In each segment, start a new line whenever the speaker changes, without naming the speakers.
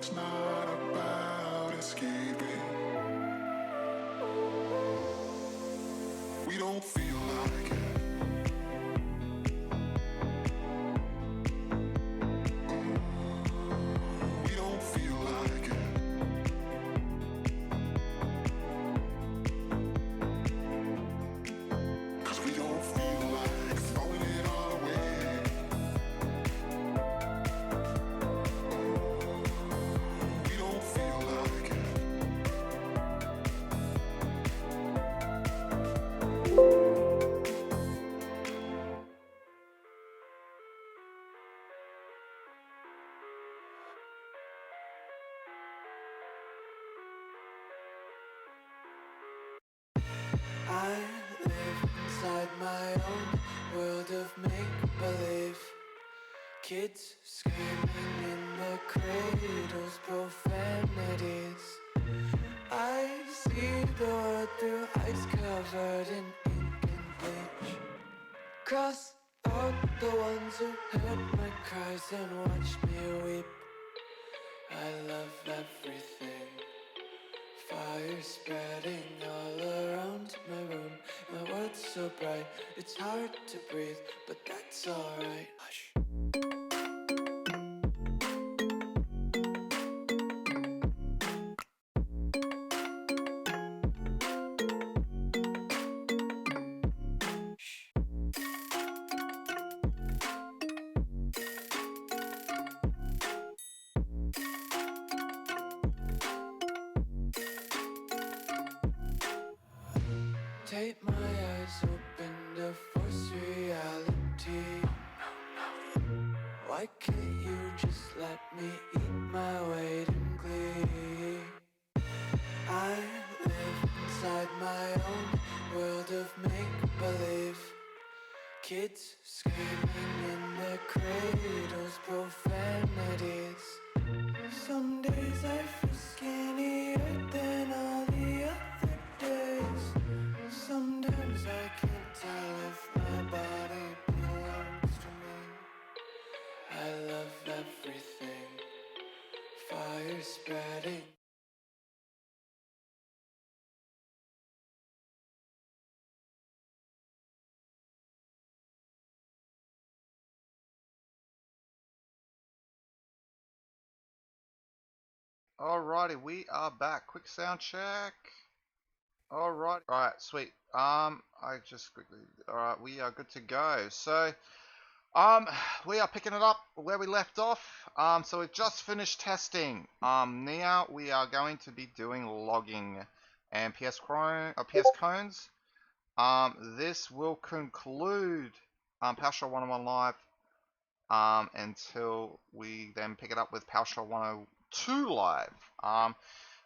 It's not about escaping. We don't feel like it. We don't feel like it. 'Cause we don't feel like throwing it all away. We don't feel like it.
I live inside my own world of make-believe. Kids screaming in their cradles, profanities. I see the world through ice covered in ink and bleach. Cross out the ones who heard my cries and watched me weep. I love everything. Fire spreading all around my room. My world's so bright, it's hard to breathe, but that's alright. Hush. Take my eyes open to force reality. Why can't you just let me eat my weight in glee? I live inside my own world of make-believe. Kids screaming in their cradles, profanities. Some days I feel skinnier than all the other days. Sometimes I can't tell if my body belongs to me. I love everything. Fire spreading.
Alrighty, we are back. Quick sound check. Alright, sweet. I just quickly. Alright, we are good to go. So, we are picking it up where we left off. So we've just finished testing. Now we are going to be doing logging and PSKoans. This will conclude PowerShell 101 Live until we then pick it up with PowerShell 102 Live.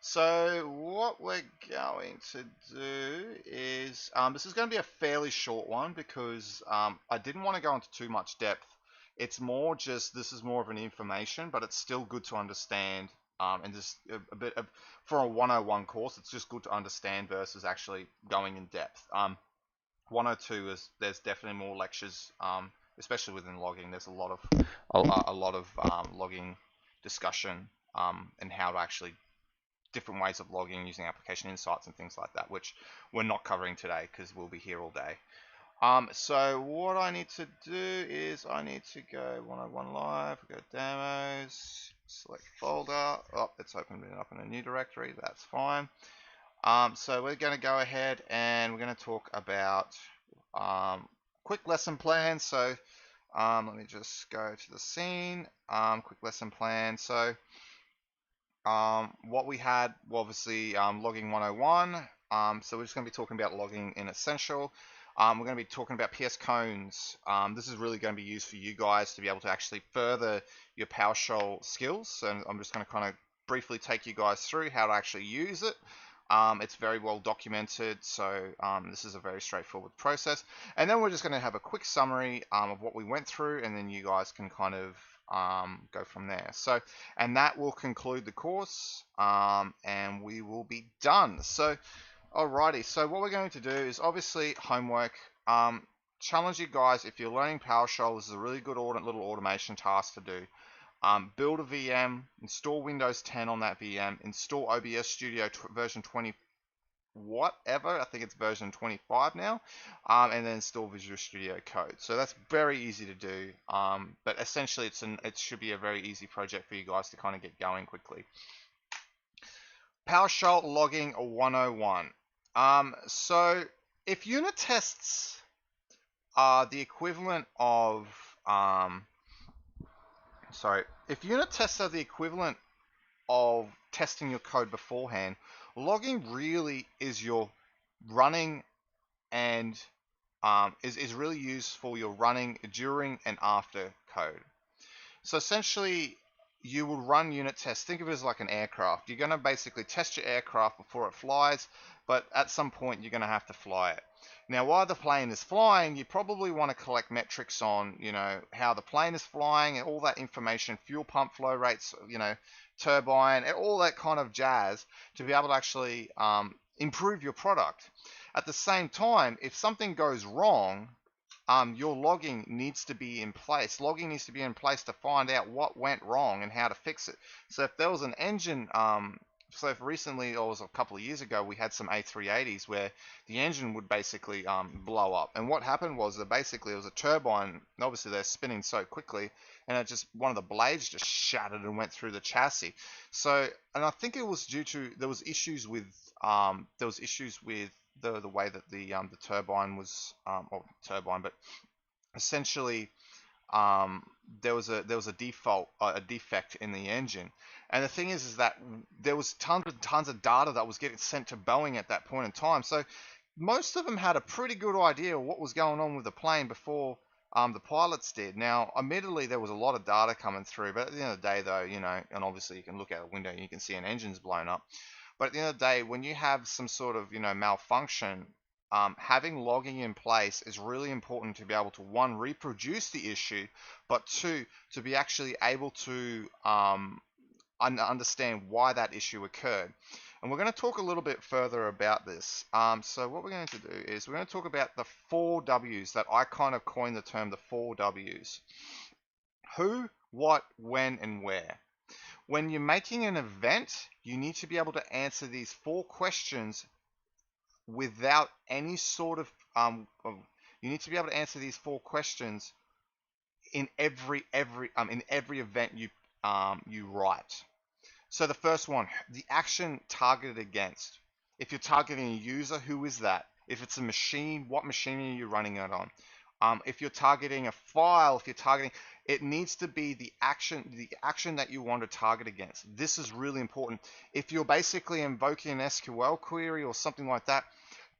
So what we're going to do is, this is going to be a fairly short one because I didn't want to go into too much depth. It's more just, this is more of an information, but it's still good to understand, and just a bit of, for a 101 course, it's just good to understand versus actually going in depth. 102 is, there's definitely more lectures, especially within logging. There's a lot of logging discussion, and how to actually different ways of logging using application insights and things like that, which we're not covering today because we'll be here all day. So what I need to do is I need to go 101 Live, go demos, select folder. Oh, it's opened it up in a new directory. That's fine. So we're going to go ahead and we're going to talk about quick lesson plan. So let me just go to the scene. Quick lesson plan. So what we had, well, obviously, logging 101. So we're just going to be talking about logging in Essential. We're going to be talking about PSKoans. This is really going to be used for you guys to be able to actually further your PowerShell skills. And I'm just going to kind of briefly take you guys through how to actually use it. It's very well documented, so this is a very straightforward process. And then we're just going to have a quick summary of what we went through, and then you guys can kind of go from there. So, and that will conclude the course, and we will be done. So, alrighty. So what we're going to do is obviously homework. Challenge you guys, if you're learning PowerShell, this is a really good little automation task to do. build a VM, install Windows 10 on that VM, install OBS Studio version 20 whatever, I think it's version 25 now, and then install Visual Studio Code. So that's very easy to do, but essentially it should be a very easy project for you guys to kind of get going quickly. PowerShell Logging 101. So if unit tests are the equivalent of if unit tests are the equivalent of testing your code beforehand, logging really is your running and is really used for your running during and after code. So essentially, you will run unit tests. Think of it as like an aircraft. You're going to basically test your aircraft before it flies, but at some point you're going to have to fly it. Now, while the plane is flying, you probably want to collect metrics on, how the plane is flying and all that information, fuel pump flow rates, turbine, and all that kind of jazz to be able to actually improve your product. At the same time, if something goes wrong, your logging needs to be in place. Logging needs to be in place to find out what went wrong and how to fix it. So if there was an engine, so if recently, or it was a couple of years ago, we had some A380s where the engine would basically blow up. And what happened was that basically it was a turbine. Obviously they're spinning so quickly, and one of the blades just shattered and went through the chassis. So, and I think it was due to there was issues with the way that the turbine was but essentially there was a defect in the engine. And the thing is that there was tons and tons of data that was getting sent to Boeing at that point in time. So most of them had a pretty good idea of what was going on with the plane before the pilots did. Now, admittedly, there was a lot of data coming through, but at the end of the day, though, and obviously you can look out the window and you can see an engine's blown up. But at the end of the day, when you have some sort of malfunction, having logging in place is really important to be able to, one, reproduce the issue, but two, to be actually able to understand why that issue occurred. And we're going to talk a little bit further about this. So what we're going to do is we're going to talk about the 4 W's that I kind of coined the term the 4 W's. Who, what, when, and where. When you're making an event, you need to be able to answer these 4 questions without any sort of you need to be able to answer these 4 questions in every event you write. So the first one, the action targeted against. If you're targeting a user, who is that? If it's a machine, what machine are you running it on? If you're targeting a file, it needs to be the action that you want to target against. This is really important. If you're basically invoking an SQL query or something like that,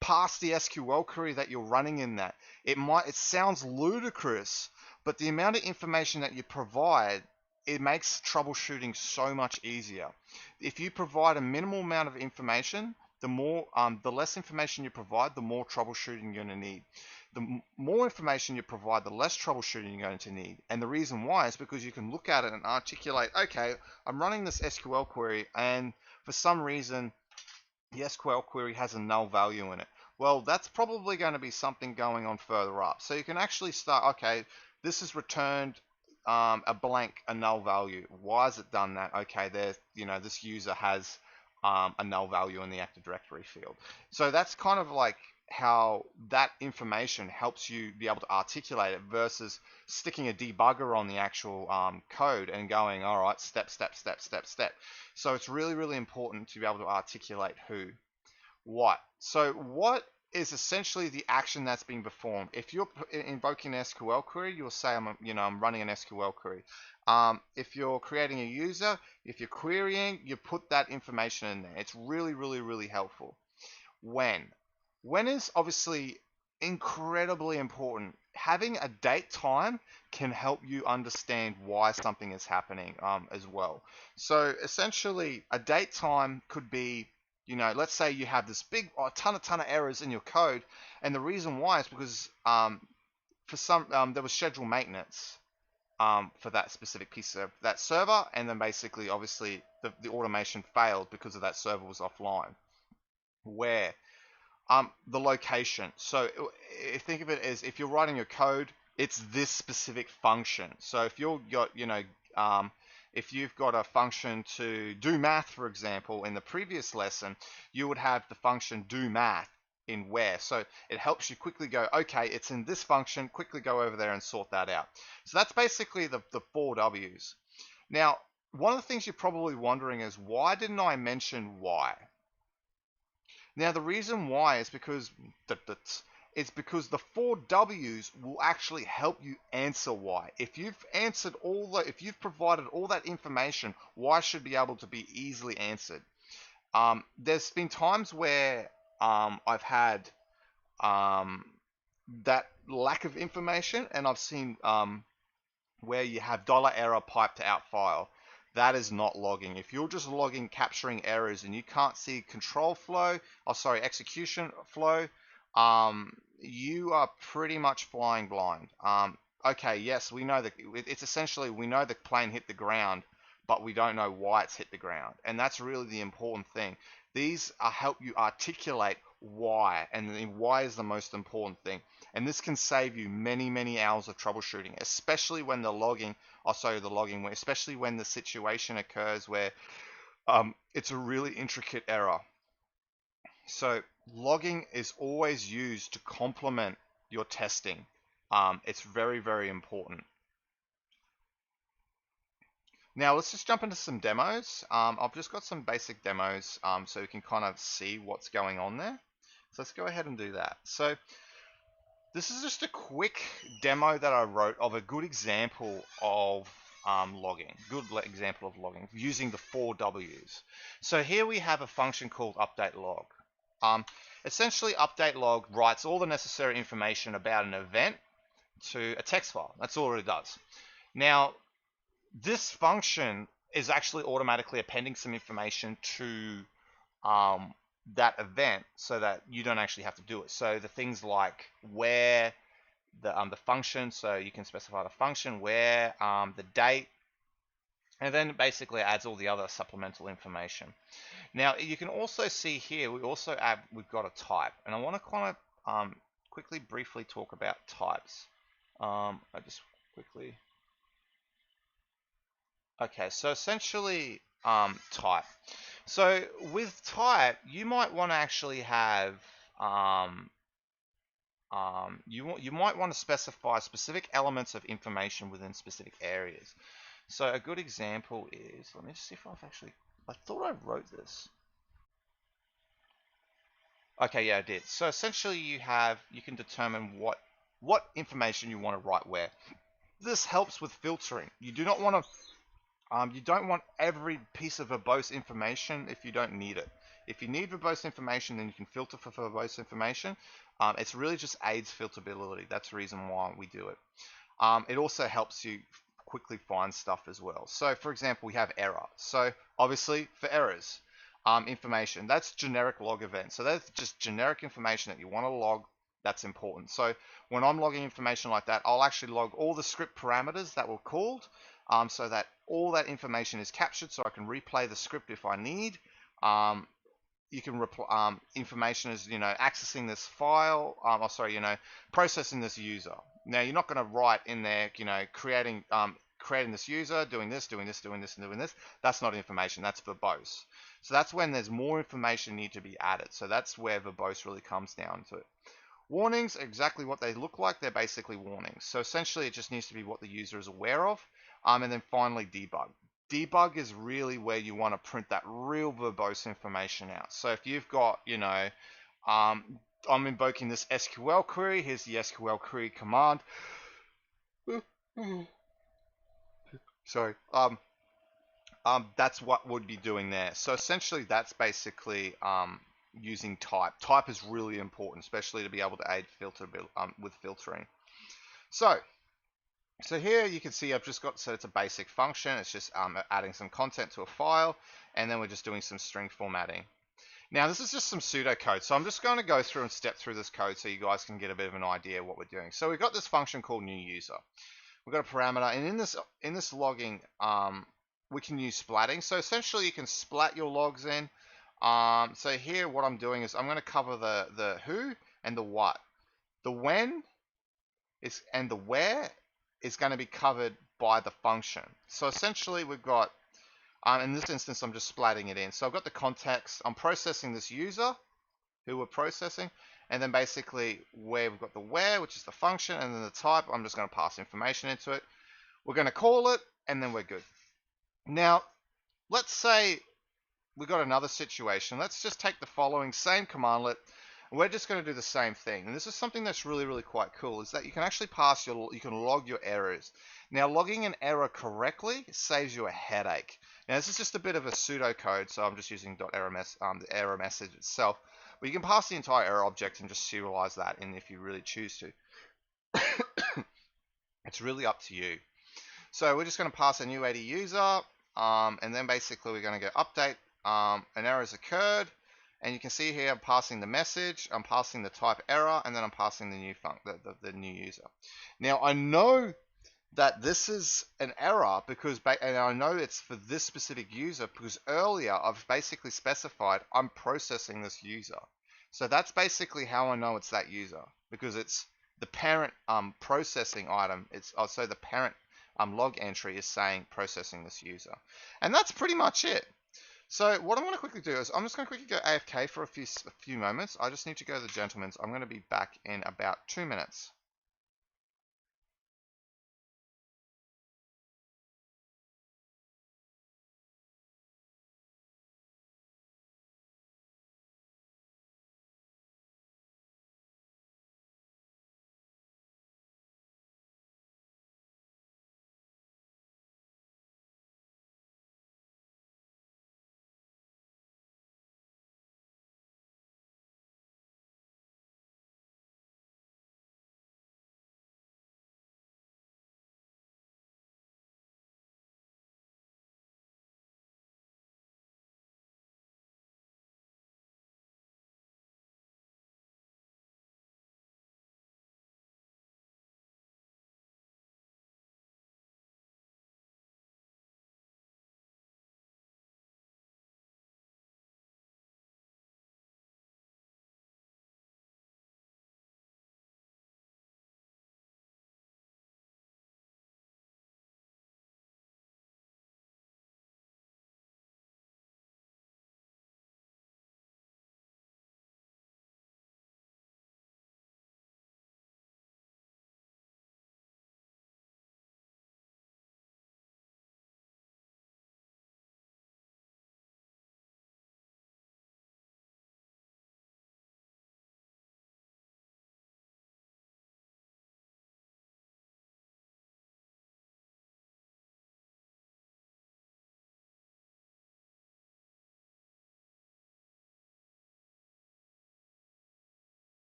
pass the SQL query that you're running in that. It sounds ludicrous, but the amount of information that you provide, it makes troubleshooting so much easier. If you provide a minimal amount of information, the less information you provide, the more troubleshooting you're going to need. The more information you provide, the less troubleshooting you're going to need. And the reason why is because you can look at it and articulate, okay, I'm running this SQL query, and for some reason, the SQL query has a null value in it. Well, that's probably going to be something going on further up. So you can actually start, okay, this is returned a null value. Why has it done that? Okay, this user has a null value in the Active Directory field. So that's kind of like how that information helps you be able to articulate it versus sticking a debugger on the actual code and going, all right, step. So it's really, really important to be able to articulate who, what. So what is essentially the action that's being performed. If you're invoking an SQL query, you'll say I'm running an SQL query. If you're creating a user, if you're querying, you put that information in there. It's really, really, really helpful. When is obviously incredibly important. Having a date time can help you understand why something is happening as well. So essentially, a date time could be, let's say you have this big, a ton of errors in your code, and the reason why is because for some there was scheduled maintenance for that specific piece of that server, and then basically, obviously, the automation failed because of that server was offline. Where the location. So think of it as if you're writing your code, it's this specific function. So if you've got, if you've got a function to do math, for example, in the previous lesson, you would have the function do math in where. So it helps you quickly go, okay, it's in this function, quickly go over there and sort that out. So that's basically the 4Ws. Now, one of the things you're probably wondering is, why didn't I mention why? Now, the reason why is because it's because the 4Ws will actually help you answer why. If you've provided all that information, why should be able to be easily answered. There's been times where I've had that lack of information, and I've seen where you have $error pipe to out file. That is not logging. If you're just logging, capturing errors, and you can't see control flow, execution flow, you are pretty much flying blind. Okay, yes, we know that it's essentially, we know the plane hit the ground, but we don't know why it's hit the ground. And that's really the important thing. These help you articulate why, and why is the most important thing. And this can save you many, many hours of troubleshooting, especially when especially when the situation occurs where it's a really intricate error. So logging is always used to complement your testing. It's very, very important. Now let's just jump into some demos. I've just got some basic demos so you can kind of see what's going on there. So let's go ahead and do that. So this is just a quick demo that I wrote of a good example of logging. Good example of logging using the 4Ws. So here we have a function called update log. Essentially, update log writes all the necessary information about an event to a text file. That's all it does. Now, this function is actually automatically appending some information to that event so that you don't actually have to do it. So the things like where, the function, so you can specify the function, where, the date, and then it basically adds all the other supplemental information. Now you can also see here we've got a type, and I want to kind of quickly briefly talk about types. Okay, so essentially type. So with type, you might want to actually have you might want to specify specific elements of information within specific areas. So a good example is, let me just see if I thought I wrote this. Okay, yeah, I did. So essentially you can determine what information you want to write where. This helps with filtering. You do not want to you don't want every piece of verbose information if you don't need it. If you need verbose information, then you can filter for verbose information. It's really just aids filterability. That's the reason why we do it. It also helps you quickly find stuff as well. So for example, we have error. So obviously for errors, information, that's generic log event. So that's just generic information that you want to log. That's important. So when I'm logging information like that, I'll actually log all the script parameters that were called, so that all that information is captured, so I can replay the script if I need. You can information is, accessing this file, processing this user. Now you're not going to write in there, creating this user, doing this, and doing this. That's not information. That's verbose. So that's when there's more information need to be added. So that's where verbose really comes down to it. Warnings are exactly what they look like. They're basically warnings. So essentially, it just needs to be what the user is aware of. And then finally, debug. Debug is really where you want to print that real verbose information out. So if you've got, I'm invoking this SQL query. Here's the SQL query command. Sorry. That's what would be doing there. So essentially, that's basically using type. Type is really important, especially to be able to aid with filtering. So here you can see I've just got, so it's a basic function. It's just adding some content to a file, and then we're just doing some string formatting. Now this is just some pseudocode, so I'm just going to go through and step through this code so you guys can get a bit of an idea of what we're doing. So we've got this function called new user. We've got a parameter, and in this logging, we can use splatting. So essentially, you can splat your logs in. So here, what I'm doing is I'm going to cover the who and the what. The when and the where is going to be covered by the function. So essentially we've got, in this instance, I'm just splatting it in. So I've got the context, I'm processing this user who we're processing, and then basically where we've got the where, which is the function, and then the type, I'm just going to pass information into it. We're going to call it, and then we're good. Now, let's say we've got another situation. Let's just take the following same commandlet. We're just going to do the same thing. And this is something that's really, really quite cool, is that you can actually you can log your errors. Now, logging an error correctly saves you a headache. Now, this is just a bit of a pseudocode, so I'm just using the error message itself. But you can pass the entire error object and just serialize that in if you really choose to. It's really up to you. So we're just going to pass a new AD user, and then basically we're going to go update. An error has occurred, and you can see here I'm passing the message, I'm passing the type error, and then I'm passing the new the new user. Now I know that this is an error because, and I know it's for this specific user because earlier I've basically specified I'm processing this user. So that's basically how I know it's that user, because it's the parent processing item. It's also the parent log entry is saying processing this user, and that's pretty much it. So what I'm going to quickly do is I'm just going to quickly go AFK for a few moments. I just need to go to the gentleman's. I'm going to be back in about 2 minutes.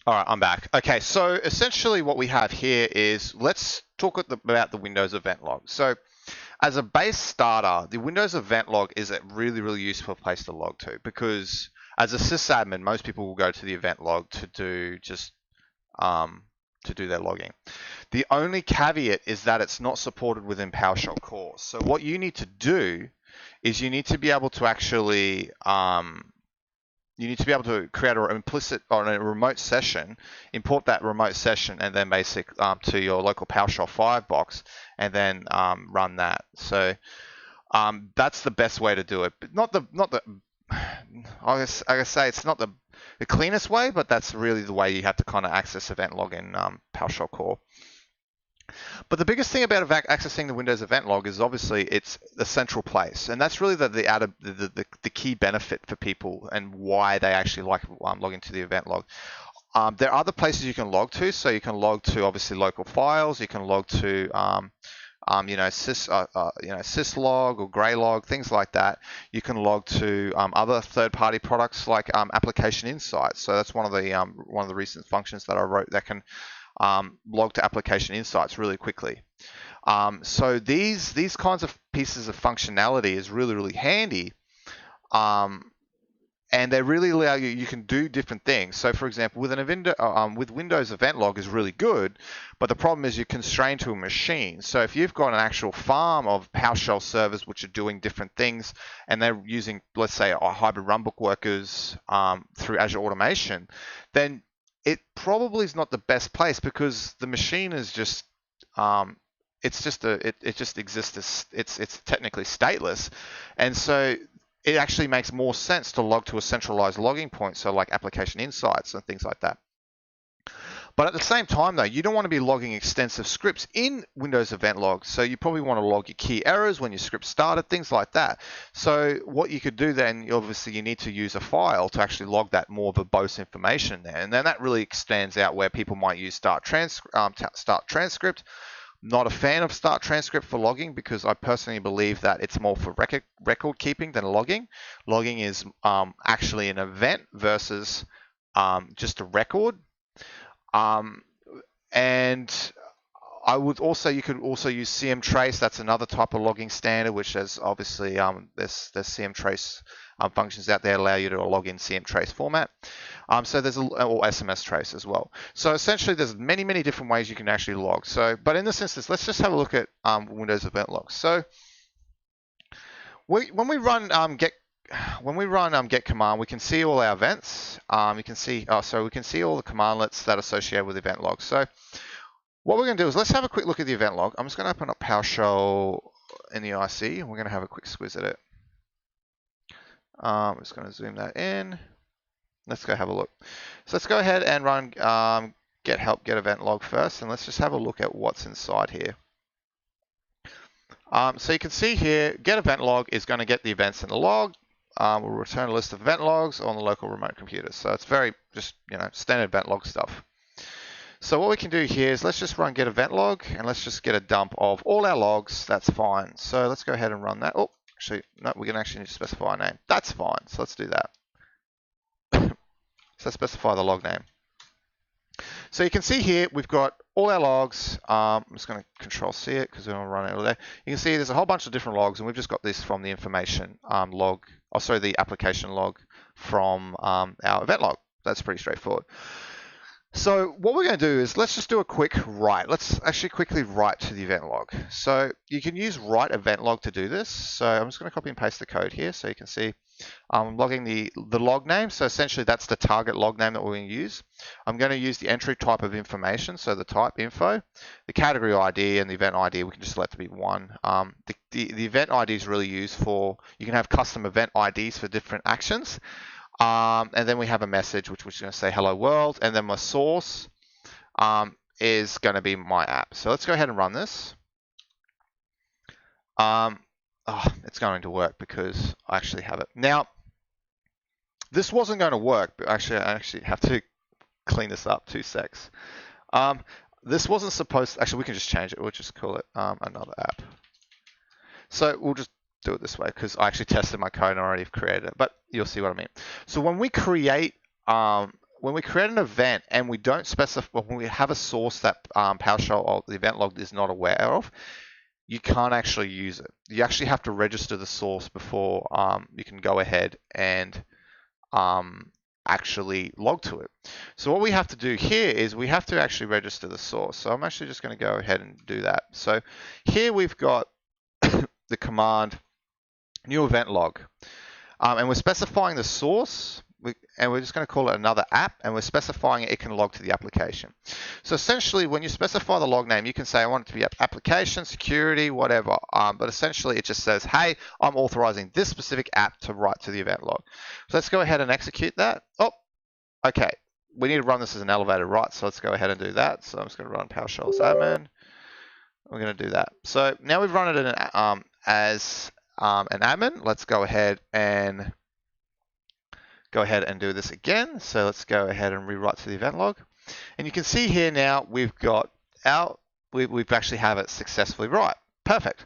All right, I'm back. Okay, so essentially what we have here is, let's talk about the Windows event log. So as a base starter, the Windows event log is a really, really useful place to log to, because as a sysadmin, most people will go to the event log to do their logging. The only caveat is that it's not supported within PowerShell core. So what you need to do is you need to be able to actually create an implicit or a remote session, import that remote session, and then to your local PowerShell 5 box, and then run that. So that's the best way to do it. But I say it's not the cleanest way, but that's really the way you have to kind of access event log in PowerShell core. But the biggest thing about accessing the Windows event log is obviously it's the central place, and that's really the key benefit for people and why they actually like logging to the event log. There are other places you can log to, so you can log to obviously local files, you can log to syslog or Greylog, things like that. You can log to other third-party products like application insights. So that's one of the recent functions that I wrote that can log to application insights really quickly. So these kinds of pieces of functionality is really, really handy and they really allow you. You can do different things. So, for example, with Windows Event Log is really good, but the problem is you're constrained to a machine. So, if you've got an actual farm of PowerShell servers which are doing different things, and they're using, let's say, hybrid runbook workers through Azure Automation, then it probably is not the best place because the machine is just it just exists as it's technically stateless, and so it actually makes more sense to log to a centralized logging point, so like application insights and things like that. But at the same time, though, you don't want to be logging extensive scripts in Windows Event Log. So you probably want to log your key errors when your script started, things like that. So what you could do then, obviously, you need to use a file to actually log that more verbose information there. And then that really extends out where people might use start transcript. Not a fan of start transcript for logging because I personally believe that it's more for record keeping than logging. Logging is actually an event versus just a record. And you could also use CM trace. That's another type of logging standard, which has obviously there's CM trace functions out there that allow you to log in CM trace format. So there's or SMS trace as well. So essentially, there's many different ways you can actually log. So, but in this instance, let's just have a look at Windows Event Log. So when we run get command, we can see all our events. We can see all the commandlets that are associated with event log. So what we're going to do is let's have a quick look at the event log. I'm just going to open up PowerShell in the IC, and we're going to have a quick squiz at it. I'm just going to zoom that in. Let's go have a look. So let's go ahead and run get event log first, and let's just have a look at what's inside here. So you can see here, get event log is going to get the events in the log. We'll return a list of event logs on the local remote computer. So it's very just standard event log stuff. So what we can do here is let's just run get event log, and let's just get a dump of all our logs. That's fine. So let's go ahead and run that. Oh, actually, no, we're going to actually need to specify a name. That's fine. So let's do that. So specify the log name. So you can see here we've got all our logs. I'm just going to Control C it because we don't want to run out of there. You can see there's a whole bunch of different logs, and we've just got this from the information log. Also, the application log from our event log. That's pretty straightforward. So what we're going to do is let's just do a quick write. Let's actually quickly write to the event log. So you can use write event log to do this. So I'm just going to copy and paste the code here so you can see I'm logging the log name. So essentially that's the target log name that we're going to use. I'm going to use the entry type of information, so the type info, the category ID, and the event ID. We can just select to be one. The event ID is really used for, you can have custom event IDs for different actions. And then we have a message which is going to say hello world, and then my source is going to be my app. So let's go ahead and run this. It's going to work because I actually have it. Now, this wasn't going to work, but I actually have to clean this up. 2 secs. This wasn't supposed to, actually we can just change it. We'll just call it another app. So we'll just do it this way because I actually tested my code and already have created it, but you'll see what I mean. So when we create an event and we don't specify, when we have a source that PowerShell or the event log is not aware of, you can't actually use it. You actually have to register the source before you can go ahead and actually log to it. So what we have to do here is we have to actually register the source. So I'm actually just going to go ahead and do that. So here we've got the command new event log, and we're specifying the source, and we're just going to call it another app, and we're specifying it can log to the application. So essentially, when you specify the log name, you can say I want it to be application, security, whatever, but essentially it just says, hey, I'm authorizing this specific app to write to the event log. So let's go ahead and execute that. Oh, okay, we need to run this as an elevated write, so let's go ahead and do that. So I'm just going to run PowerShell as admin. We're going to do that. So now we've run it as an admin. Let's go ahead and do this again. So let's go ahead and rewrite to the event log. And you can see here now we've got we've actually have it successfully right. Perfect.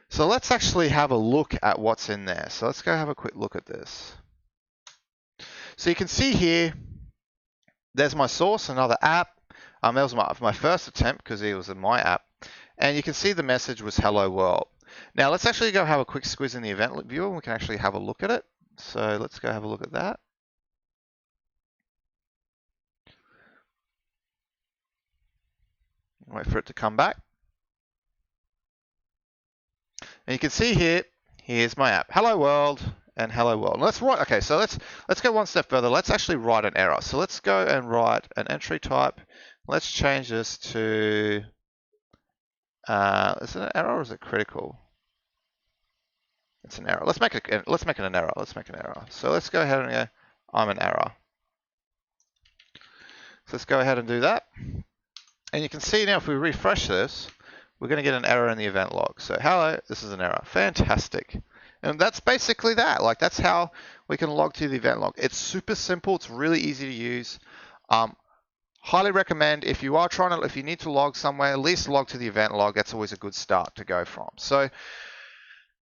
So let's actually have a look at what's in there. So let's go have a quick look at this. So you can see here, there's my source, another app. That was my first attempt because it was in my app. And you can see the message was hello world. Now let's actually go have a quick squiz in the event viewer and we can actually have a look at it. So let's go have a look at that. Wait for it to come back. And you can see here, here's my app. Hello world and hello world. Let's write, okay, so let's go one step further. Let's actually write an error. So let's go and write an entry type. Let's change this to, is it an error or is it critical? It's an error. Let's make it an error. Let's make an error. So let's go ahead and go, I'm an error. So let's go ahead and do that. And you can see now if we refresh this, we're going to get an error in the event log. So hello, this is an error. Fantastic. And that's basically that. Like that's how we can log to the event log. It's super simple. It's really easy to use. Highly recommend if you need to log somewhere, at least log to the event log. That's always a good start to go from. So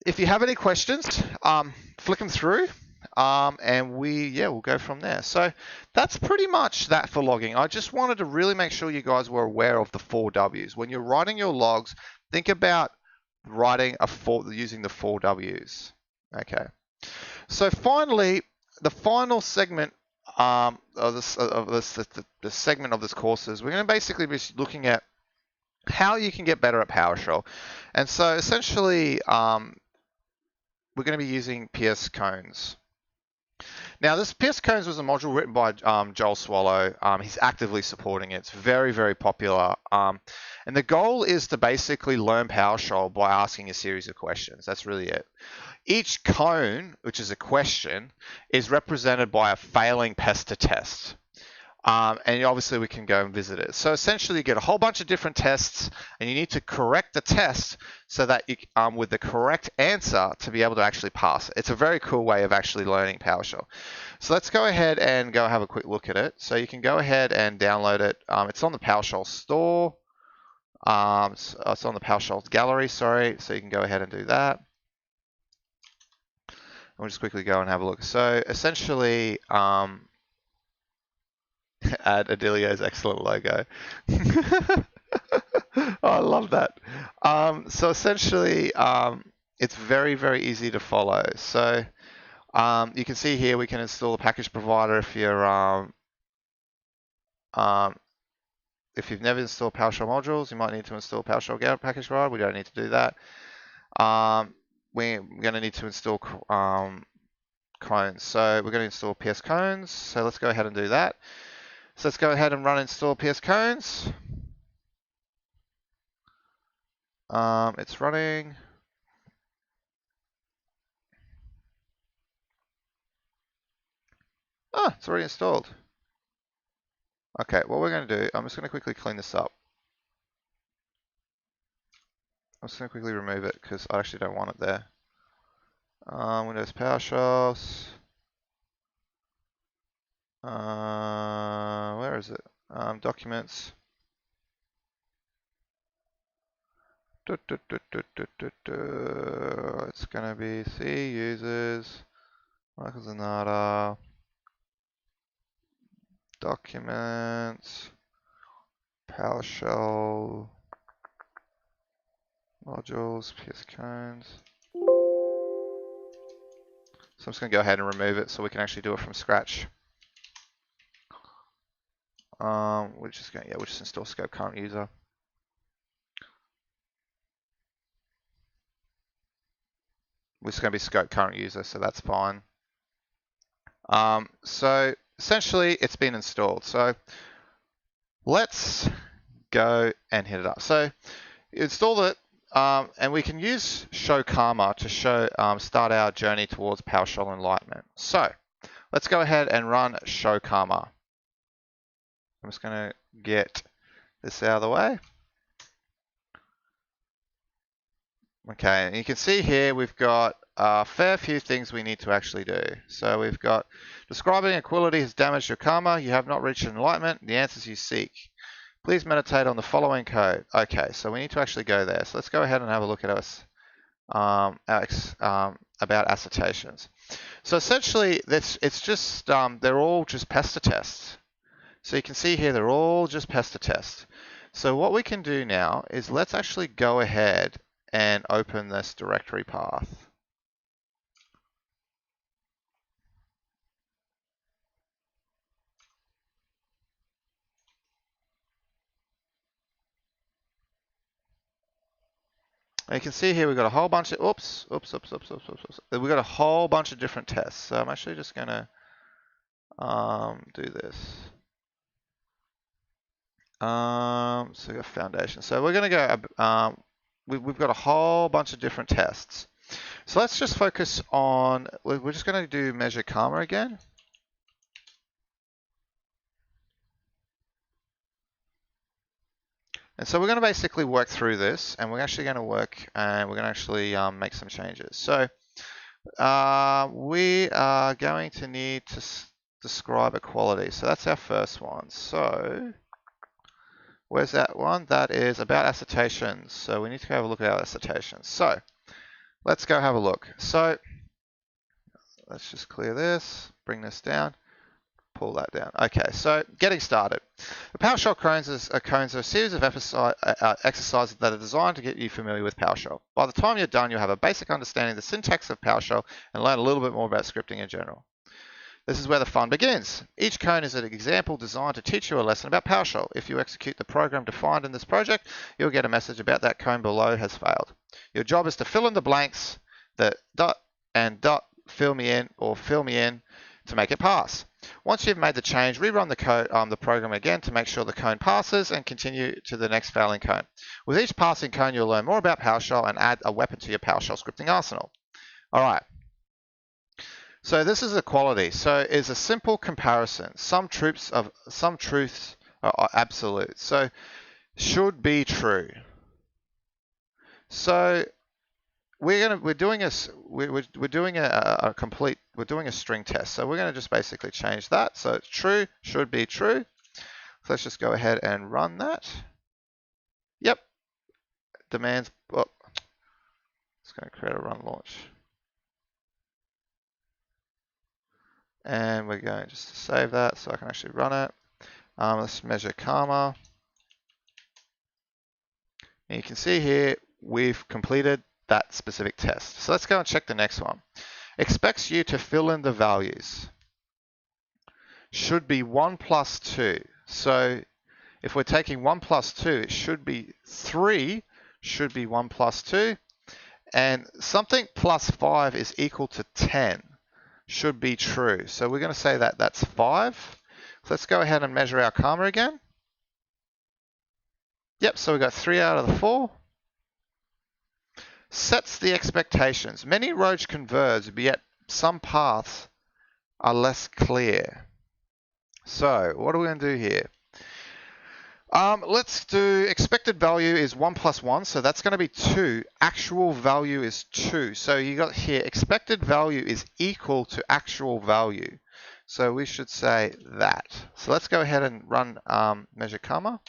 if you have any questions, flick them through. And we'll go from there. So that's pretty much that for logging. I just wanted to really make sure you guys were aware of the 4 Ws. When you're writing your logs, think about using the 4 Ws. Okay. So finally, the final segment the segment of this course is we're going to basically be looking at how you can get better at PowerShell. And so essentially, we're going to be using PSKoans. Now, this PSKoans was a module written by Joel Swallow. He's actively supporting it. It's very, very popular. And the goal is to basically learn PowerShell by asking a series of questions. That's really it. Each cone, which is a question, is represented by a failing pester test. And obviously we can go and visit it. So essentially you get a whole bunch of different tests and you need to correct the test so that you, with the correct answer to be able to actually pass it. It's a very cool way of actually learning PowerShell. So let's go ahead and go have a quick look at it. So you can go ahead and download it. It's on the PowerShell store. It's on the PowerShell gallery, sorry. So you can go ahead and do that. We'll just quickly go and have a look. So essentially, add Adilio's excellent logo. Oh, I love that. So essentially, it's very, very easy to follow. So you can see here we can install a package provider if you're if you've never installed PowerShell modules, you might need to install PowerShell package provider. We don't need to do that. We're going to need to install clones. So we're going to install PSKoans. So let's go ahead and do that. So let's go ahead and run install PSKoans. It's running. Ah, it's already installed. Okay, what we're going to do, I'm just going to quickly clean this up. I'm just going to quickly remove it because I actually don't want it there. Windows PowerShells. Where is it? Documents. It's going to be C users. Michael Zanata. Documents. PowerShell. Modules. PSKoans. So I'm just going to go ahead and remove it so we can actually do it from scratch. We'll just install scope current user. We're just going to be scope current user, so that's fine. So essentially it's been installed. So let's go and hit it up. So installed it, and we can use show karma to show start our journey towards PowerShell enlightenment. So let's go ahead and run show karma. I'm just going to get this out of the way. Okay, and you can see here we've got a fair few things we need to actually do. So we've got describing equality has damaged your karma. You have not reached enlightenment. The answers you seek. Please meditate on the following code. Okay, so we need to actually go there. So let's go ahead and have a look at us about assertions. So essentially, it's just they're all just pester tests. So you can see here they're all just pester tests. So what we can do now is let's actually go ahead and open this directory path. And you can see here we've got a whole bunch of, oops. We've got a whole bunch of different tests. So I'm actually just going to do this. So we got foundation. So we're going to go, we've got a whole bunch of different tests. So let's just focus on, we're just going to do measure karma again. And so we're going to basically work through this, and we're actually going to work, and we're going to actually make some changes. So we are going to need to describe equality. So that's our first one. So where's that one? That is about assertions. So we need to go have a look at our assertions. So let's go have a look. So let's just clear this, bring this down, pull that down. Okay, so getting started. The PowerShell Cones are a series of exercises that are designed to get you familiar with PowerShell. By the time you're done, you'll have a basic understanding of the syntax of PowerShell and learn a little bit more about scripting in general. This is where the fun begins. Each cone is an example designed to teach you a lesson about PowerShell. If you execute the program defined in this project, you'll get a message about that cone below has failed. Your job is to fill in the blanks, the dot and dot, fill me in to make it pass. Once you've made the change, rerun the program again to make sure the cone passes and continue to the next failing cone. With each passing cone, you'll learn more about PowerShell and add a weapon to your PowerShell scripting arsenal. All right. So this is equality. So it's a simple comparison. Some truths are absolute. So should be true. So we're doing a string test. So we're going to just basically change that. So it's true, should be true. So let's just go ahead and run that. Yep. Demands. Oh, it's going to create a run launch. And we're going just to save that so I can actually run it. Let's measure karma. And you can see here we've completed that specific test. So let's go and check the next one. Expects you to fill in the values. Should be 1 plus 2. So if we're taking 1 plus 2, it should be 3, should be 1 plus 2. And something plus 5 is equal to 10. Should be true. So we're going to say that that's 5. So let's go ahead and measure our karma again. Yep, so we got 3 out of the 4. Sets the expectations. Many roads converge, but yet some paths are less clear. So what are we going to do here? Let's do expected value is 1 plus 1, so that's going to be 2. Actual value is 2. So you got here expected value is equal to actual value. So we should say that. So let's go ahead and run measure karma.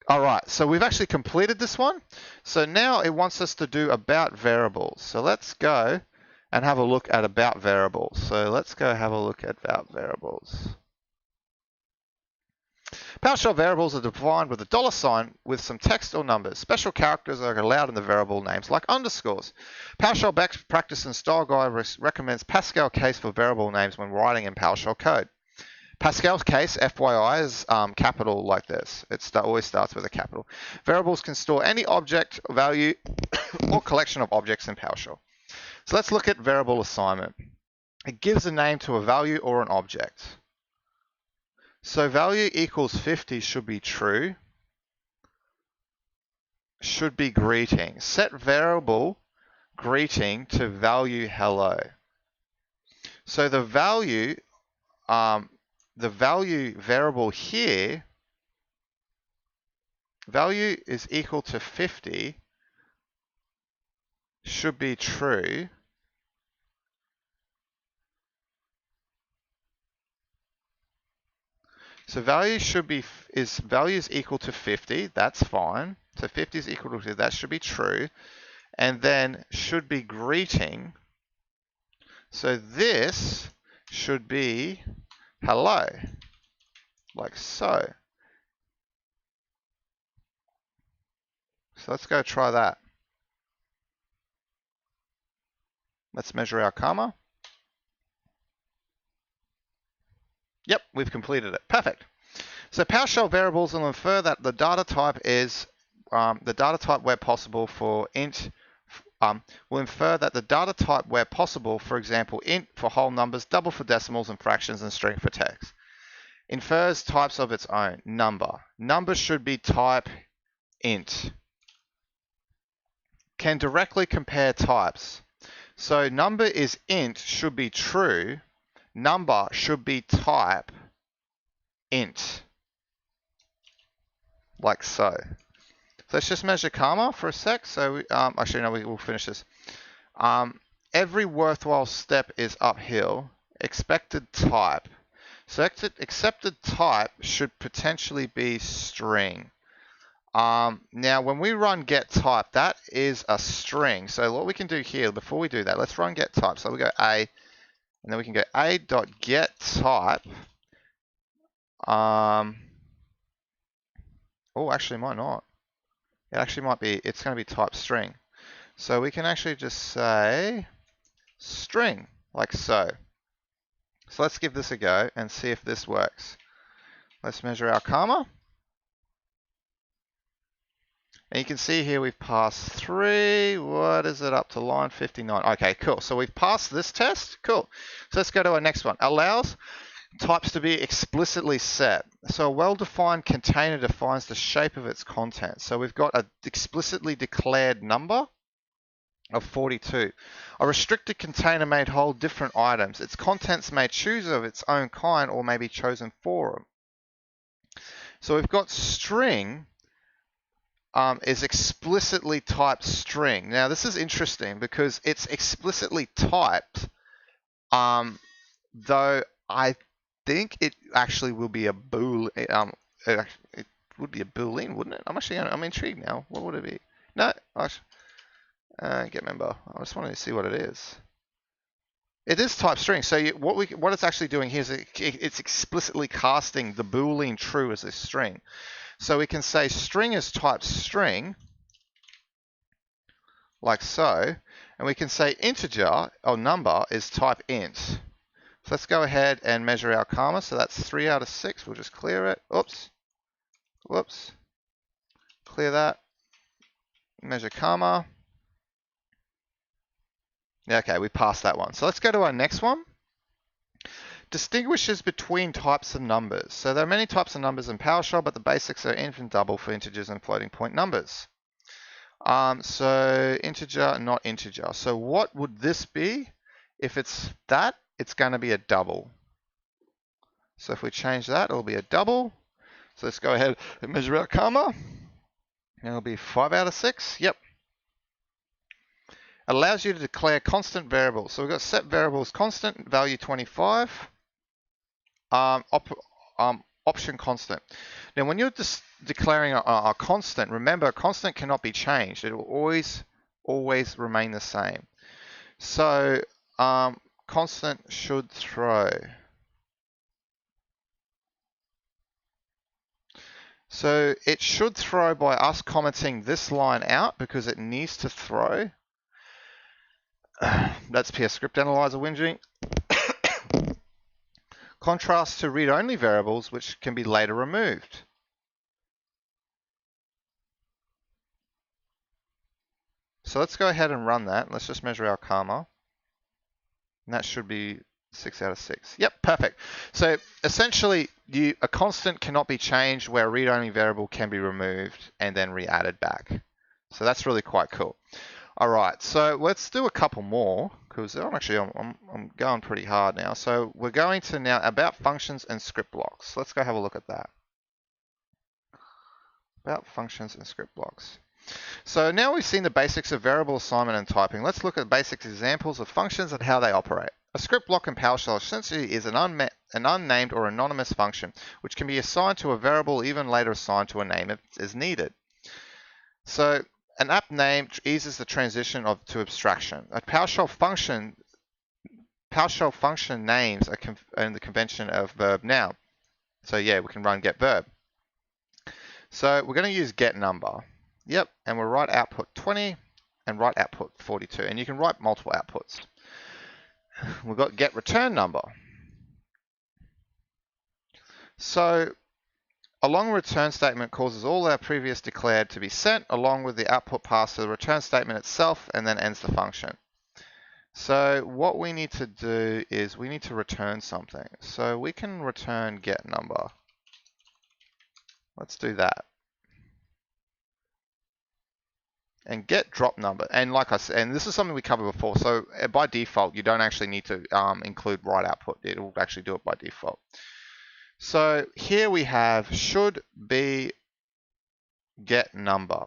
All right, so we've actually completed this one. So now it wants us to do about variables. So let's go and have a look at about variables. So let's go have a look at about variables. PowerShell variables are defined with a $sign with some text or numbers. Special characters are allowed in the variable names like underscores. PowerShell Best Practice and Style Guide recommends Pascal case for variable names when writing in PowerShell code. Pascal's case, FYI, is capital like this. It always starts with a capital. Variables can store any object, value, or collection of objects in PowerShell. So let's look at variable assignment. It gives a name to a value or an object. So value equals 50 should be true. Should be greeting. Set variable greeting to value hello. So the value variable here, value is equal to 50, should be true. So value is equal to 50, that's fine. So 50 is equal to 50, that should be true. And then should be greeting. So this should be hello, like so. So let's go try that. Let's measure our karma. Yep, we've completed it. Perfect. So PowerShell variables will infer that the data type is the data type where possible for int. Will infer that the data type where possible, for example, int for whole numbers, double for decimals and fractions, and string for text. Infers types of its own. Number. Number should be type int. Can directly compare types. So number is int should be true. Number should be type int. Like so. So let's just measure karma for a sec. So actually no, we will finish this. Every worthwhile step is uphill. Expected type. So accepted type should potentially be string. Now when we run get type, that is a string. So what we can do here, before we do that, let's run get type. So we go a, and then we can go a.get type. Oh, actually it might not. It actually might be, it's going to be type string. So we can actually just say string, like so. So let's give this a go and see if this works. Let's measure our karma. And you can see here we've passed 3. What is it, up to line 59? Okay, cool. So we've passed this test. Cool. So let's go to our next one. Allows types to be explicitly set. So a well-defined container defines the shape of its content. So we've got an explicitly declared number of 42. A restricted container may hold different items. Its contents may choose of its own kind or may be chosen for them. So we've got string is explicitly typed string. Now this is interesting because it's explicitly typed, though I think it actually will be a bool. It would be a boolean, wouldn't it? I'm intrigued now. What would it be? No, get member. I just wanted to see what it is. It is type string. So what it's actually doing here is it's explicitly casting the boolean true as a string. So we can say string is type string, like so, and we can say integer or number is type int. So let's go ahead and measure our karma. So that's 3 out of 6. We'll just clear it. Oops. Whoops. Clear that. Measure karma. Yeah, okay, we passed that one. So let's go to our next one. Distinguishes between types of numbers. So there are many types of numbers in PowerShell, but the basics are int and double for integers and floating point numbers. So integer, not integer. So what would this be? If it's that, it's going to be a double. So if we change that, it'll be a double. So let's go ahead and measure our karma. It'll be 5 out of 6. Yep. Allows you to declare constant variables. So we've got set variables constant, value 25. Option constant. Now when you're just declaring a constant, remember a constant cannot be changed. It will always remain the same. So constant should throw. So it should throw by us commenting this line out because it needs to throw. That's PS script analyzer whinging. Contrast to read-only variables, which can be later removed. So let's go ahead and run that. Let's just measure our karma. And that should be 6 out of 6. Yep, perfect. So essentially, a constant cannot be changed where a read-only variable can be removed and then re-added back. So that's really quite cool. All right, so let's do a couple more because I'm going pretty hard now. So we're going to now about functions and script blocks. Let's go have a look at that. About functions and script blocks. So now we've seen the basics of variable assignment and typing. Let's look at basic examples of functions and how they operate. A script block in PowerShell essentially is an unnamed or anonymous function, which can be assigned to a variable, even later assigned to a name if is needed. So an app name eases the transition to abstraction. A PowerShell function names are in the convention of verb noun. So yeah, we can run get verb. So we're going to use get number. Yep, and we'll write output 20 and write output 42. And you can write multiple outputs. We've got get return number. So along return statement causes all our previous declared to be sent along with the output passed to the return statement itself and then ends the function. So what we need to do is we need to return something. So we can return get number. Let's do that. And get drop number. And like I said, and this is something we covered before. So by default, you don't actually need to include write output. It will actually do it by default. So here we have should be get number.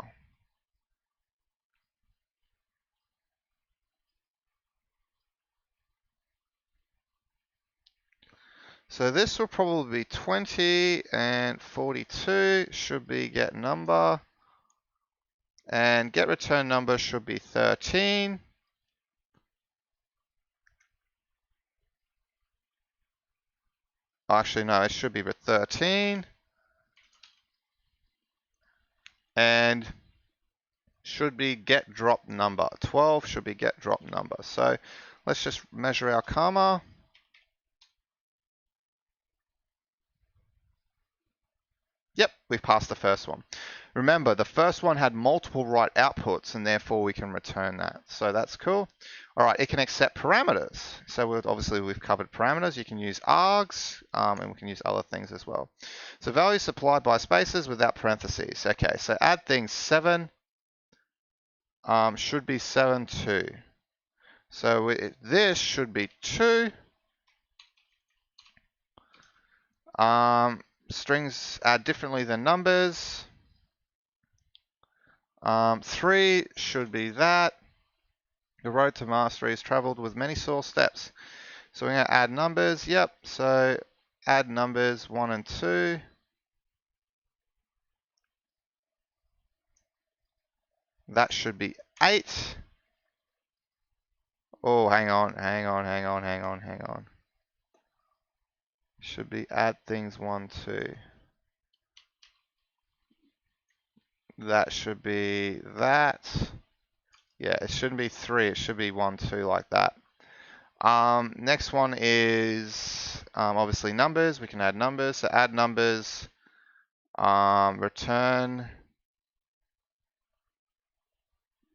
So this will probably be 20 and 42 should be get number. And get return number should be 13. Actually, no, it should be 13. And should be get drop number. 12 should be get drop number. So let's just measure our comma. Yep, we've passed the first one. Remember, the first one had multiple write outputs, and therefore we can return that. So that's cool. All right, it can accept parameters. So obviously we've covered parameters. You can use args, and we can use other things as well. So values supplied by spaces without parentheses. Okay, so add things 7 should be 7, 2. So this should be 2. Strings add differently than numbers. 3 should be that. The road to mastery is traveled with many sore steps. So we're going to add numbers. Yep. So add numbers 1 and 2. That should be 8. Oh, hang on. Should be add things 1, 2. That should be that. Yeah, it shouldn't be 3. It should be 1, 2 like that. Next one is obviously numbers. We can add numbers. So add numbers. Return.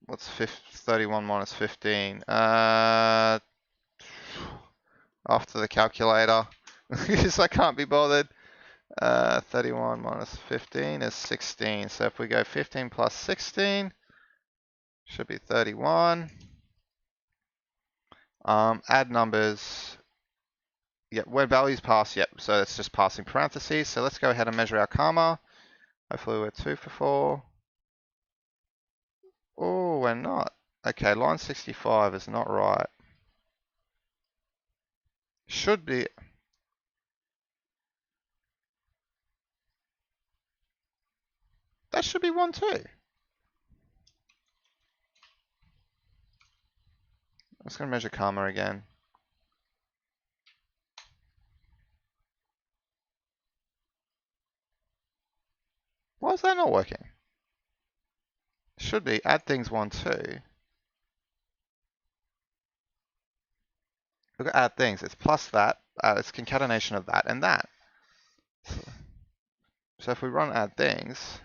What's 31 minus 15? After the calculator, because I can't be bothered. 31 minus 15 is 16. So if we go 15 plus 16, should be 31. Add numbers. Yep, when values pass, yep. So it's just passing parentheses. So let's go ahead and measure our comma. Hopefully we're 2 for 4. Oh, we're not. Okay, line 65 is not right. Should be. That should be 1, 2. I'm just going to measure comma again. Why is that not working? Should be add things 1, 2. Look at add things. It's plus that. It's concatenation of that and that. So if we run add things,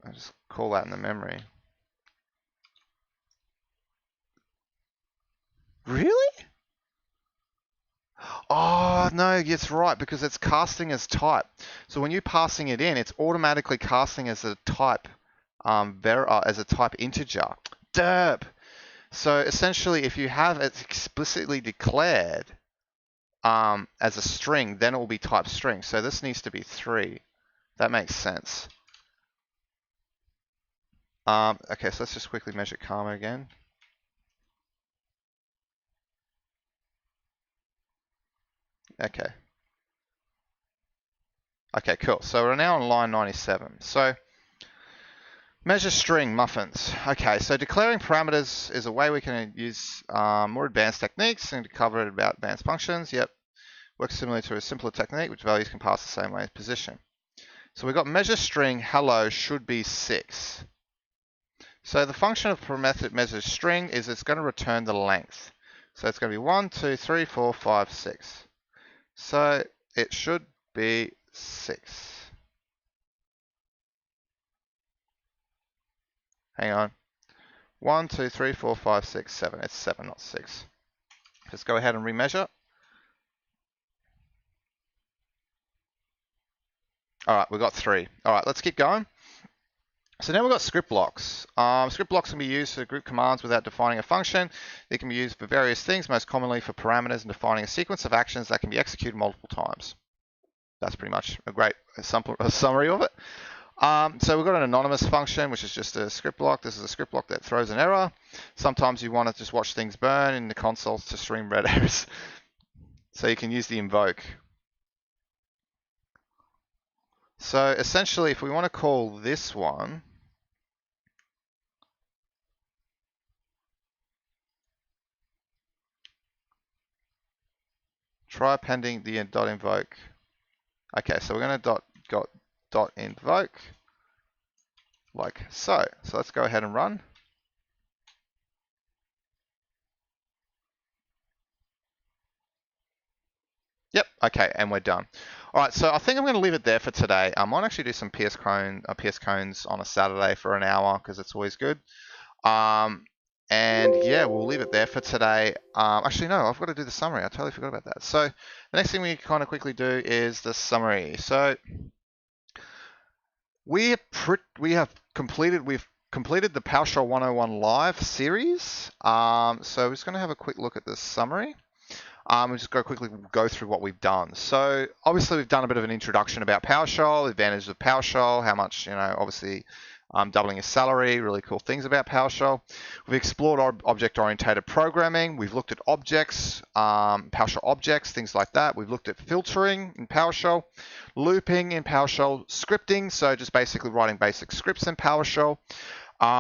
I'll just call that in the memory. Really? Oh, no, it's right, because it's casting as type. So when you're passing it in, it's automatically casting as a type, as a type integer. Derp. So essentially, if you have it explicitly declared as a string, then it will be type string. So this needs to be 3. That makes sense. Okay, so let's just quickly measure comma again. Okay. Okay, cool. So we're now on line 97. So measure string muffins. Okay, so declaring parameters is a way we can use more advanced techniques and to cover about advanced functions. Yep. Works similar to a simpler technique, which values can pass the same way as position. So we've got measure string hello should be 6. So the function of measure string is it's going to return the length. So it's going to be 1, 2, 3, 4, 5, 6. So it should be 6. Hang on. 1, 2, 3, 4, 5, 6, 7. It's 7, not 6. Let's go ahead and remeasure. All right, we've got 3. All right, let's keep going. So now we've got script blocks. Script blocks can be used to group commands without defining a function. They can be used for various things, most commonly for parameters and defining a sequence of actions that can be executed multiple times. That's pretty much a great summary of it. So we've got an anonymous function, which is just a script block. This is a script block that throws an error. Sometimes you want to just watch things burn in the console to stream red errors. So you can use the invoke. So essentially, if we want to call this one, try appending the dot invoke. Okay, so we're going to dot invoke like so. So let's go ahead and run. Yep, okay, and we're done. All right, so I think I'm going to leave it there for today. I might actually do some PSKoans on a Saturday for an hour because it's always good. And yeah, we'll leave it there for today. Actually, no, I've got to do the summary. I totally forgot about that. So the next thing we kind of quickly do is the summary. So we've completed the PowerShell 101 live series. So we're just going to have a quick look at the summary. We'll just quickly go through what we've done. So obviously we've done a bit of an introduction about PowerShell, the advantages of PowerShell, how much, obviously doubling your salary, really cool things about PowerShell. We've explored object-oriented programming. We've looked at objects, PowerShell objects, things like that. We've looked at filtering in PowerShell, looping in PowerShell, scripting, so just basically writing basic scripts in PowerShell.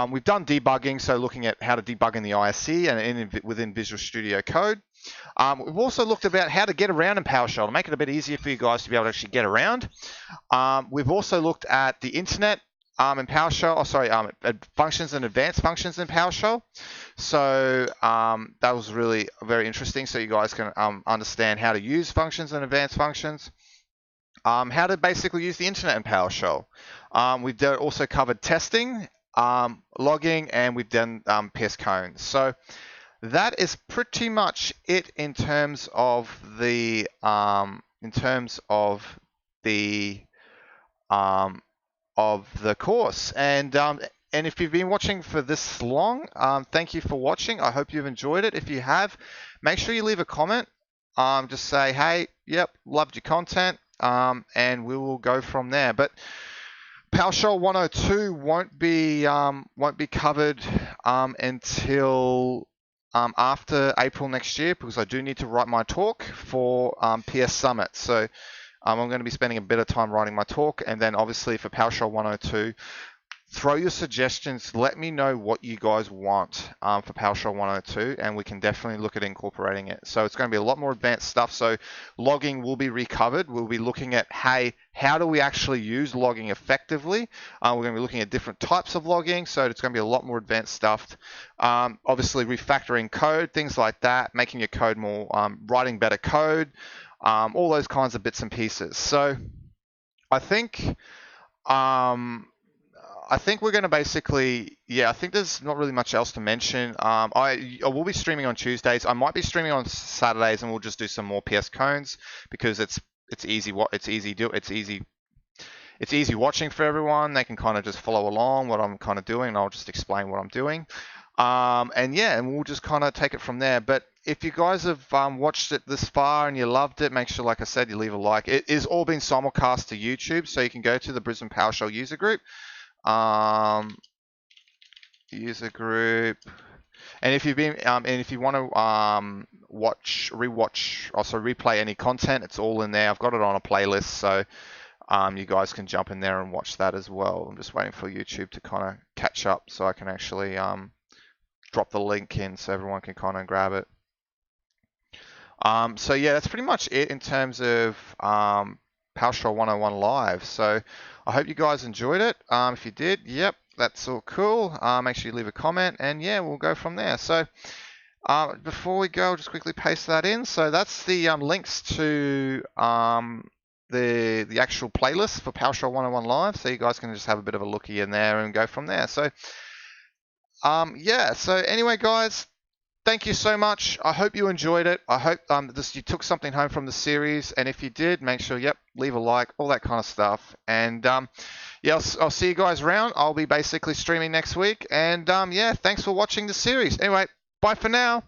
We've done debugging, so looking at how to debug in the ISE and within Visual Studio Code. We've also looked about how to get around in PowerShell to make it a bit easier for you guys to be able to actually get around. We've also looked at the internet in PowerShell, functions and advanced functions in PowerShell. So that was really very interesting, so you guys can understand how to use functions and advanced functions. How to basically use the internet in PowerShell. We've also covered testing, logging, and we've done PSKoans. So that is pretty much it in terms of the course. And if you've been watching for this long, thank you for watching. I hope you've enjoyed it. If you have, make sure you leave a comment. Just say, hey, yep, loved your content, and we will go from there. But PowerShell 102 won't be covered until after April next year, because I do need to write my talk for PS Summit. So I'm going to be spending a bit of time writing my talk, and then obviously for PowerShell 102, throw your suggestions. Let me know what you guys want for PowerShell 102, and we can definitely look at incorporating it. So it's going to be a lot more advanced stuff. So logging will be recovered. We'll be looking at, hey, how do we actually use logging effectively? We're going to be looking at different types of logging. So it's going to be a lot more advanced stuff. Obviously refactoring code, things like that, making your code more, writing better code, all those kinds of bits and pieces. So I think we're going to basically, I think there's not really much else to mention. I will be streaming on Tuesdays. I might be streaming on Saturdays, and we'll just do some more PSKoans because it's easy watching for everyone. They can kind of just follow along what I'm kind of doing, and I'll just explain what I'm doing. And we'll just kind of take it from there. But if you guys have watched it this far and you loved it, make sure, like I said, you leave a like. It is all been simulcast to YouTube, so you can go to the Brisbane PowerShell user group. User group, and if you want to replay any content, it's all in there. I've got it on a playlist, so you guys can jump in there and watch that as well. I'm just waiting for YouTube to kind of catch up so I can actually drop the link in so everyone can kind of grab it. So yeah, that's pretty much it in terms of PowerShell 101 live. So I hope you guys enjoyed it. If you did, yep, that's all cool. Make sure you leave a comment, and yeah, we'll go from there. So Before we go, I'll just quickly paste that in. So that's the links to the actual playlist for PowerShell 101 Live. So you guys can just have a bit of a looky in there and go from there. So yeah. So anyway, guys, thank you so much. I hope you enjoyed it. I hope you took something home from the series. And if you did, make sure, leave a like, all that kind of stuff. And yeah, I'll see you guys around. I'll be basically streaming next week. And yeah, thanks for watching the series. Anyway, bye for now.